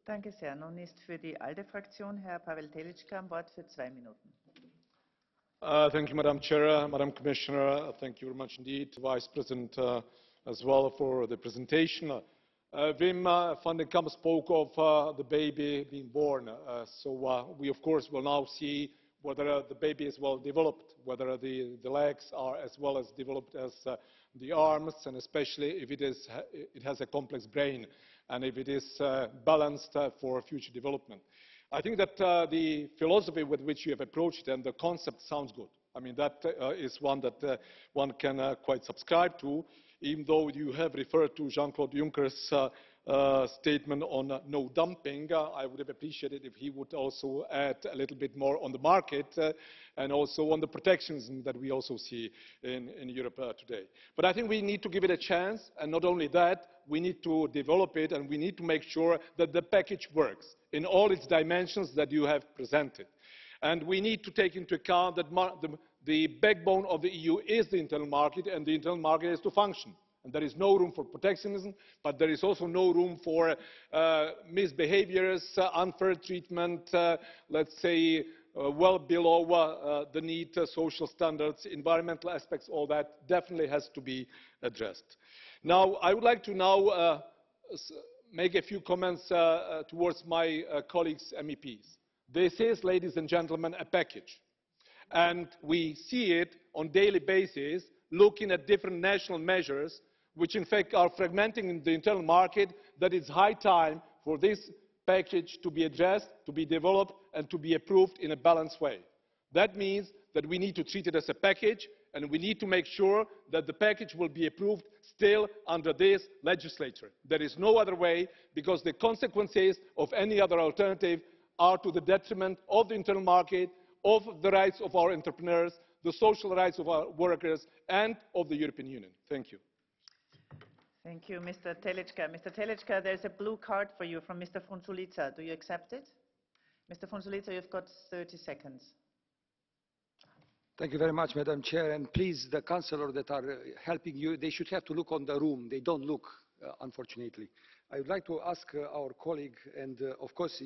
Danke sehr. Nun ist für die ALDE-Fraktion Herr Pavel Telička am Wort für 2 Minuten. Thank you, Madam Chair, Madam Commissioner. Thank you very much indeed, Vice President, as well for the presentation. Wim van den Kamp spoke of the baby being born. We, of course, will now see whether the baby is well developed, whether the legs are as well as developed as the arms, and especially if it has a complex brain and if it is balanced for future development. I think that the philosophy with which you have approached it and the concept sounds good. I mean, that is one that one can quite subscribe to, even though you have referred to Jean-Claude Juncker's statement on no dumping. I would have appreciated if he would also add a little bit more on the market and also on the protectionism that we also see in Europe today. But I think we need to give it a chance, and not only that, we need to develop it and we need to make sure that the package works in all its dimensions that you have presented. And we need to take into account that the backbone of the EU is the internal market, and the internal market is to function. And there is no room for protectionism, but there is also no room for misbehaviors, unfair treatment, let's say well below the need social standards, environmental aspects, all that definitely has to be addressed. Now, I would like to make a few comments towards my colleagues, MEPs. This is, ladies and gentlemen, a package. And we see it on a daily basis, looking at different national measures, which in fact are fragmenting the internal market, that it's high time for this package to be addressed, to be developed, and to be approved in a balanced way. That means that we need to treat it as a package, and we need to make sure that the package will be approved still under this legislature. There is no other way, because the consequences of any other alternative are to the detriment of the internal market, of the rights of our entrepreneurs, the social rights of our workers, and of the European Union. Thank you. Thank you, Mr. Telička. Mr. Telička, there's a blue card for you from Mr. Frunzulica. Do you accept it? Mr. Frunzulica, you've got 30 seconds. Thank you very much, Madam Chair. And please, the councillors that are helping you, they should have to look on the room. They don't look, unfortunately. I would like to ask our colleague, and of course,